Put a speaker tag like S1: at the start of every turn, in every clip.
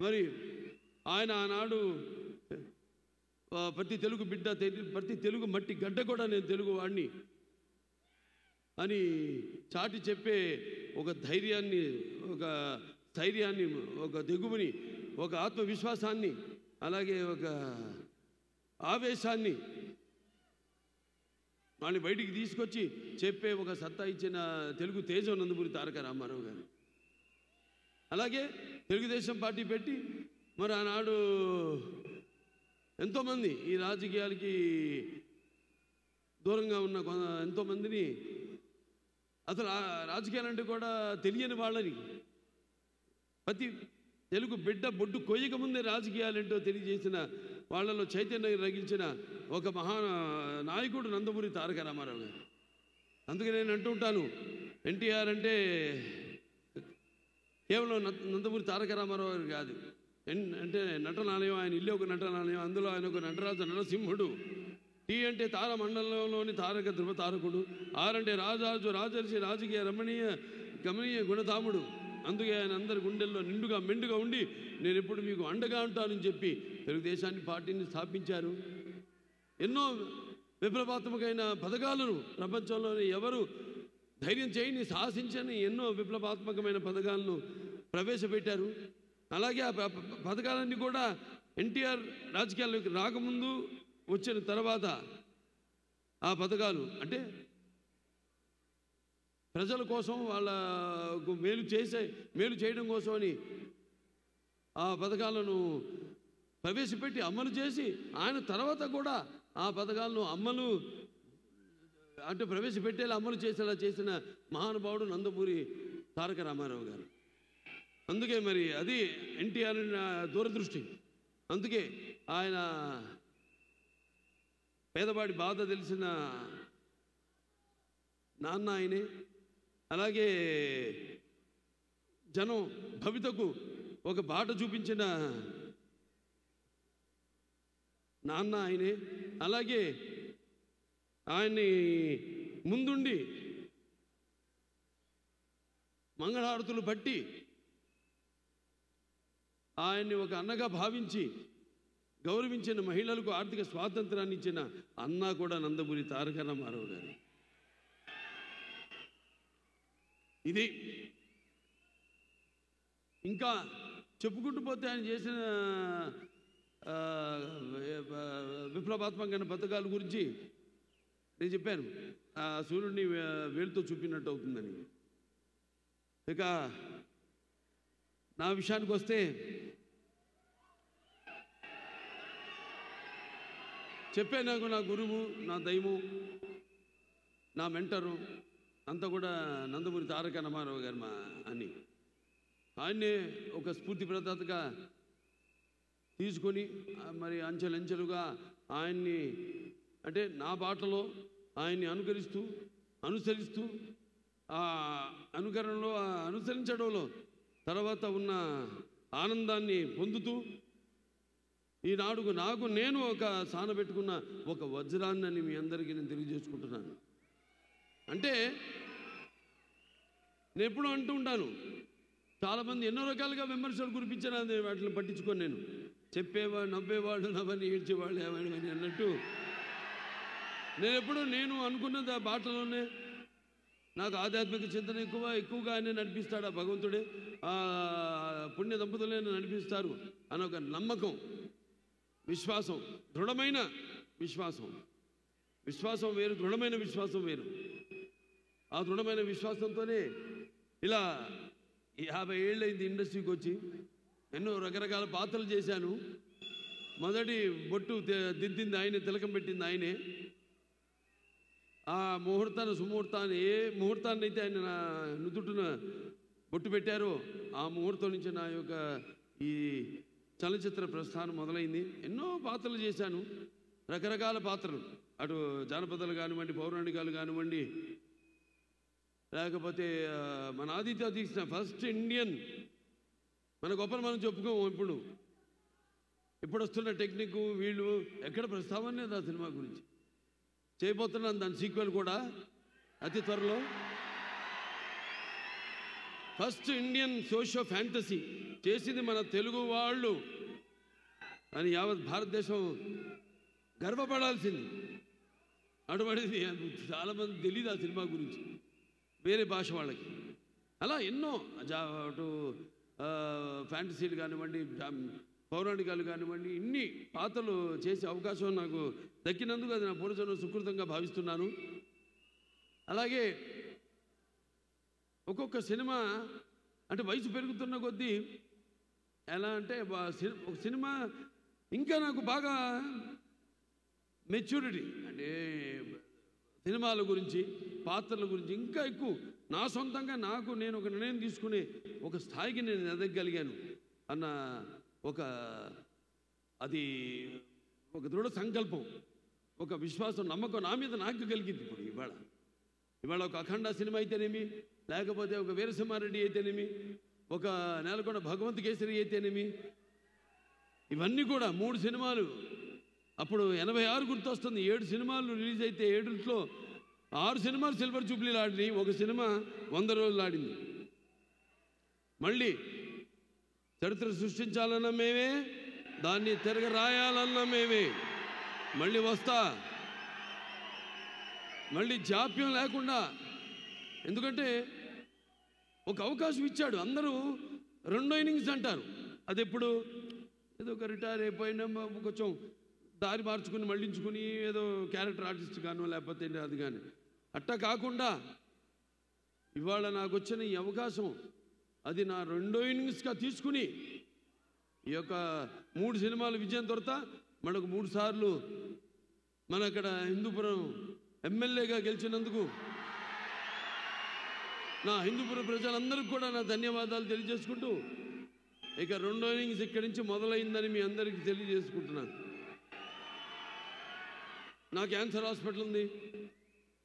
S1: మరి ఆయన ఆనాడు ప్రతి తెలుగు బిడ్డ, ప్రతి తెలుగు మట్టి గడ్డ కూడా నేను తెలుగు వాడిని అని చాటి చెప్పే ఒక ధైర్యాన్ని, ఒక స్థైర్యాన్ని, ఒక దిగువుని, ఒక ఆత్మవిశ్వాసాన్ని, అలాగే ఒక ఆవేశాన్ని వాళ్ళని బయటికి తీసుకొచ్చి చెప్పే ఒక సత్తా ఇచ్చిన తెలుగు తేజం నందమూరి తారక రామారావు గారు. అలాగే తెలుగుదేశం పార్టీ పెట్టి మరి ఆనాడు ఎంతోమంది ఈ రాజకీయాలకి దూరంగా ఉన్న ఎంతోమందిని, అసలు రాజకీయాలంటే కూడా తెలియని వాళ్ళని, ప్రతి తెలుగు బిడ్డ బొడ్డు కొయ్యక ముందే రాజకీయాలేంటో తెలియజేసిన వాళ్ళలో చైతన్యం రగిల్చిన ఒక నాయకుడు నందమూరి తారక రామారావు గారు. అందుకే నేను అంటూ ఉంటాను, ఎన్టీఆర్ అంటే కేవలం నందమూరి తారక రామారావు గారు కాదు, అంటే నటనాలయం, ఆయన ఇల్లు ఒక నటనాలయం, అందులో ఆయన ఒక నటరాజు నరసింహుడు. టీ అంటే తార మండలంలోని తారక ధృవ తారకుడు. ఆరంటే రాజాజు రాజర్షి రాజకీయ రమణీయ గమనీయ గుణధాముడు. అందుకే ఆయన అందరి గుండెల్లో నిండుగా మెండుగా ఉండి నేను ఎప్పుడు మీకు అండగా ఉంటానని చెప్పి తెలుగుదేశాన్ని పార్టీని స్థాపించారు. ఎన్నో విప్లవాత్మకమైన పథకాలను ప్రపంచంలోని ఎవరు ధైర్యం చేయని, సాహసించని ఎన్నో విప్లవాత్మకమైన పథకాలను ప్రవేశపెట్టారు. అలాగే ఆ పథకాలన్నీ కూడా ఎన్టీఆర్ రాజకీయాల్లోకి రాకముందు వచ్చిన తర్వాత ఆ పథకాలు అంటే ప్రజల కోసం, వాళ్ళకు మేలు చేయడం కోసమని ఆ పథకాలను ప్రవేశపెట్టి అమలు చేసి ఆయన తర్వాత కూడా ఆ పథకాలను అంటే ప్రవేశపెట్టేలా అమలు చేసేలా చేసిన మహానుభావుడు నందమూరి తారక రామారావు గారు. అందుకే మరి అది ఎన్టీఆర్ దూరదృష్టి. అందుకే ఆయన పేదవాడి బాధ తెలిసిన నాన్న ఆయనే. అలాగే జనం భవితకు ఒక బాట చూపించిన నాన్న ఆయనే. అలాగే ఆయన్ని ముందుండి మంగళహారతులు పట్టి ఆయన్ని ఒక అన్నగా భావించి గౌరవించిన, మహిళలకు ఆర్థిక స్వాతంత్రాన్ని ఇచ్చిన అన్న కూడా నందమూరి తారక రామారావు గారు. ఇది ఇంకా చెప్పుకుంటూ పోతే ఆయన చేసిన విప్లవాత్మకమైన పథకాల గురించి నేను చెప్పాను. ఆ సూర్యుడిని వేలుతో చూపినట్టు అవుతుందని. ఇక నా విషయానికి వస్తే చెప్పాను, నాకు నా గురువు, నా దైవం, నా మెంటరు అంతా కూడా నందమూరి తారక రామారావు గారు అని. ఆయన్నే ఒక స్ఫూర్తి ప్రదాతగా తీసుకొని మరి అంచెలంచెలుగా ఆయన్ని అంటే నా బాటలో ఆయన్ని అనుసరిస్తూ ఆ అనుకరణలో, అనుసరించడంలో తర్వాత ఉన్న ఆనందాన్ని పొందుతూ ఈనాడు నాకు నేను ఒక సానబెట్టుకున్న ఒక వజ్రాన్ని మీ అందరికీ నేను తెలియజేసుకుంటున్నాను. అంటే నేను ఎప్పుడూ అంటూ ఉంటాను, చాలామంది ఎన్నో రకాలుగా విమర్శలు కురిపించారు, వాటిని పట్టించుకొని నేను చెప్పేవాడు, నవ్వేవాడు, నవ్వని ఏడ్చేవాళ్ళు ఏమని అన్నట్టు నేను అనుకున్నది ఆ బాటలోనే. నాకు ఆధ్యాత్మిక చింతన ఎక్కువగా ఆయన నడిపిస్తాడు ఆ భగవంతుడే, ఆ పుణ్య దంపతులే నడిపిస్తారు అని ఒక నమ్మకం, విశ్వాసం, దృఢమైన విశ్వాసం వేరు, దృఢమైన విశ్వాసం వేరు. ఆ దృఢమైన విశ్వాసంతోనే ఇలా 50 ఏళ్ళైంది ఇండస్ట్రీకి వచ్చి. ఎన్నో రకరకాల పాత్రలు చేశాను. మొదటి బొట్టు దిద్దింది ఆయనే, తిలకం పెట్టింది ఆయనే. ఆ సుముహూర్తాన్ని ఏ ముహూర్తాన్ని అయితే ఆయన నా నుదుటిన బొట్టు పెట్టారో ఆ ముహూర్తం నుంచి నా యొక్క ఈ చలనచిత్ర ప్రస్థానం మొదలైంది. ఎన్నో పాత్రలు చేశాను, రకరకాల పాత్రలు, అటు జానపదాలు కానివ్వండి, పౌరాణికాలు కానివ్వండి, లేకపోతే మన ఆదిత్య తీసిన ఫస్ట్ ఇండియన్, మన గొప్పలు మనం చెప్పుకోము. ఇప్పుడు వస్తున్న టెక్నిక్ వీళ్ళు ఎక్కడ ప్రస్తావన లేదు ఆ సినిమా గురించి. చేయబోతున్నాను దాని సీక్వెల్ కూడా అతి త్వరలో. ఫస్ట్ ఇండియన్ సోషియో ఫ్యాంటసీ చేసింది మన తెలుగు వాళ్ళు అని యావత్ భారతదేశం గర్వపడాల్సింది. అటువంటిది చాలామంది తెలియదు ఆ సినిమా గురించి, వేరే భాష వాళ్ళకి. అలా ఎన్నో అటు ఫ్యాంటసీలు కానివ్వండి, పౌరాణికాలు కానివ్వండి, ఇన్ని పాత్రలు చేసే అవకాశం నాకు దక్కినందుకు అది నా పూర్వజన్మ సుకృతంగా భావిస్తున్నాను. అలాగే ఒక్కొక్క సినిమా అంటే వయసు పెరుగుతున్న కొద్దీ ఎలా అంటే ఒక సినిమా ఇంకా నాకు బాగా మెచ్యూరిటీ అంటే సినిమాల గురించి, పాత్రల గురించి ఇంకా ఎక్కువ నా సొంతంగా నేను ఒక నిర్ణయం తీసుకునే ఒక స్థాయికి నేను ఎదగగలిగాను అన్న అది ఒక దృఢ సంకల్పం, ఒక విశ్వాసం, నమ్మకం నా మీద నాకు కలిగింది. ఇప్పుడు ఇవాళ ఒక అఖండ సినిమా అయితేనేమి, లేకపోతే ఒక వీరసింహారెడ్డి అయితేనేమి, ఒక నేలకొండ భగవంత్ కేసరి అయితేనేమి, ఇవన్నీ కూడా 3 సినిమాలు. అప్పుడు 86 గుర్తొస్తుంది. 7 సినిమాలు రిలీజ్ అయితే 7లో 6 సినిమాలు సిల్వర్ జూబ్లీలు ఆడినాయి, ఒక సినిమా 100 రోజులు ఆడింది. మళ్ళీ చరిత్ర సృష్టించాలన్నా మేమే, దాన్ని తిరగ రాయాలన్నా మేమే. మళ్ళీ వస్తా, మళ్ళీ జాప్యం లేకుండా. ఎందుకంటే ఒక అవకాశం ఇచ్చాడు. అందరూ 2 ఇన్నింగ్స్ అంటారు, అది ఎప్పుడు ఏదో ఒక రిటైర్ అయిపోయినా కొంచెం దారి మార్చుకుని మళ్ళించుకుని ఏదో క్యారెక్టర్ ఆర్టిస్ట్ గాను లేకపోతే అది కానీ అట్టా కాకుండా ఇవాళ నాకు వచ్చిన ఈ అవకాశం అది నా 2 ఇన్నింగ్స్గా తీసుకుని ఈ యొక్క 3 సినిమాలు విజయం దొరత మనకు 3 సార్లు మన అక్కడ హిందూపురం ఎమ్మెల్యేగా గెలిచినందుకు నా హిందూపురం ప్రజలందరికీ కూడా నా ధన్యవాదాలు తెలియజేసుకుంటూ ఇక 2 ఇన్నింగ్స్ ఇక్కడి నుంచి మొదలైందని మీ అందరికీ తెలియజేసుకుంటున్నాను. నా క్యాన్సర్ హాస్పిటల్ ఉంది.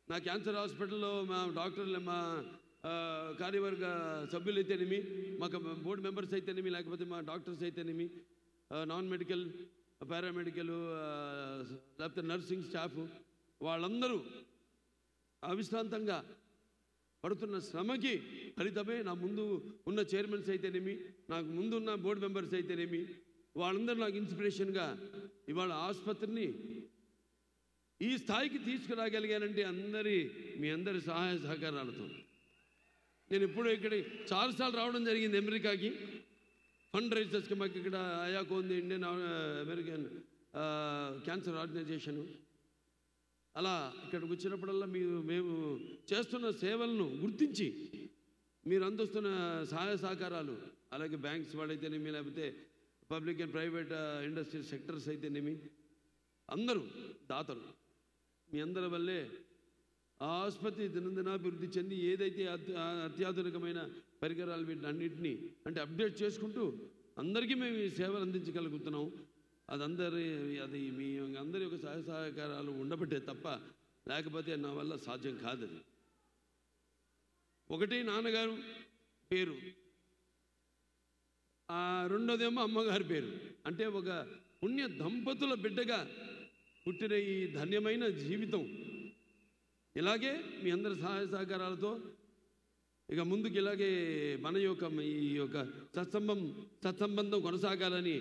S1: నా క్యాన్సర్ హాస్పిటల్లో మా డాక్టర్లు, మా కార్యవర్గ సభ్యులు అయితేనేమి, మాకు బోర్డు మెంబర్స్ అయితేనేమి, లేకపోతే మా డాక్టర్స్ అయితేనేమి, నాన్ మెడికల్, పారామెడికల్, లేకపోతే నర్సింగ్ స్టాఫ్, వాళ్ళందరూ అవిశ్రాంతంగా పడుతున్న శ్రమకి ఫలితమే నా ముందు ఉన్న చైర్మన్స్ అయితేనేమి, నాకు ముందున్న బోర్డు మెంబర్స్ అయితేనేమి, వాళ్ళందరూ నాకు ఇన్స్పిరేషన్గా ఇవాళ ఆసుపత్రిని ఈ స్థాయికి తీసుకురాగలిగానంటే మీ అందరి సహాయ సహకారాలతో. నేను ఇప్పుడు ఇక్కడికి చాలాసార్లు రావడం జరిగింది అమెరికాకి ఫండ్ రైజర్స్కి. మాకు ఇక్కడ అయాకో ఉంది, ఇండియన్ అమెరికన్ క్యాన్సర్ ఆర్గనైజేషను. అలా ఇక్కడికి వచ్చినప్పుడల్లా మేము చేస్తున్న సేవలను గుర్తించి మీరు అందిస్తున్న సహాయ సహకారాలు, అలాగే బ్యాంక్స్ వాళ్ళైతేనేమి, లేకపోతే public and private industrial sectors అయితేనేమి, అందరూ దాతలు, మీ అందరి వల్లే ఆ ఆసుపత్రి దినదినాభివృద్ధి చెంది ఏదైతే అత్యాధునికమైన పరికరాలు వీటిని అన్నింటినీ అంటే అప్డేట్ చేసుకుంటూ అందరికీ మేము ఈ సేవలు అందించగలుగుతున్నాం. అది మీ అందరి యొక్క సహాయ సహకారాలు ఉండబట్టే తప్ప లేకపోతే నా వల్ల సాధ్యం కాదు. ఒకటి నాన్నగారు పేరు, రెండోదేమో అమ్మగారి పేరు. అంటే ఒక పుణ్య దంపతుల బిడ్డగా పుట్టిన ఈ ధన్యమైన జీవితం ఇలాగే మీ అందరి సహాయ సహకారాలతో ఇక ముందుకు ఇలాగే మన యొక్క ఈ యొక్క సత్సంబంధం కొనసాగాలని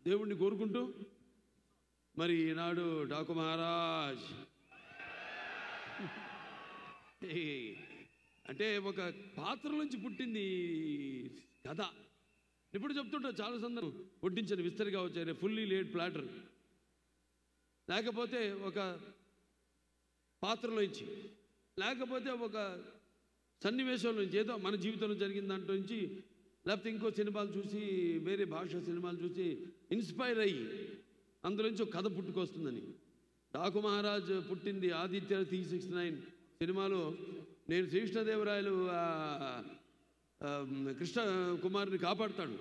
S1: దేవుణ్ణి కోరుకుంటూ మరి ఈనాడు డాకు మహారాజ్ అంటే ఒక పాత్ర నుంచి పుట్టింది కథ. ఇప్పుడు చెప్తుంటా చాలా సందర్భం, వడ్డించిన విస్తరి కావచ్చు, ఫుల్లీ లేడ్ ప్లాటర్, లేకపోతే ఒక పాత్రలోంచి, లేకపోతే ఒక సన్నివేశం నుంచి ఏదో మన జీవితంలో జరిగిన దాంట్లో నుంచి, లేకపోతే ఇంకో సినిమాలు చూసి వేరే భాష సినిమాలు చూసి ఇన్స్పైర్ అయ్యి అందులోంచి ఒక కథ పుట్టుకొస్తుందని. డాకు మహారాజ్ పుట్టింది ఆదిత్య 369 సినిమాలో. నేను శ్రీకృష్ణదేవరాయలు కృష్ణ కుమార్ని కాపాడుతాడు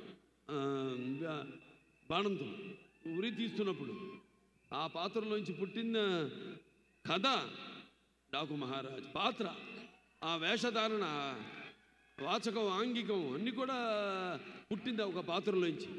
S1: బాణంతో ఉరి తీస్తున్నప్పుడు, ఆ పాత్రలోంచి పుట్టిన కథ డాకు మహారాజ్ పాత్ర. ఆ వేషధారణ, వాచకం, ఆంగికం అన్నీ కూడా పుట్టింది ఒక పాత్రలోంచి.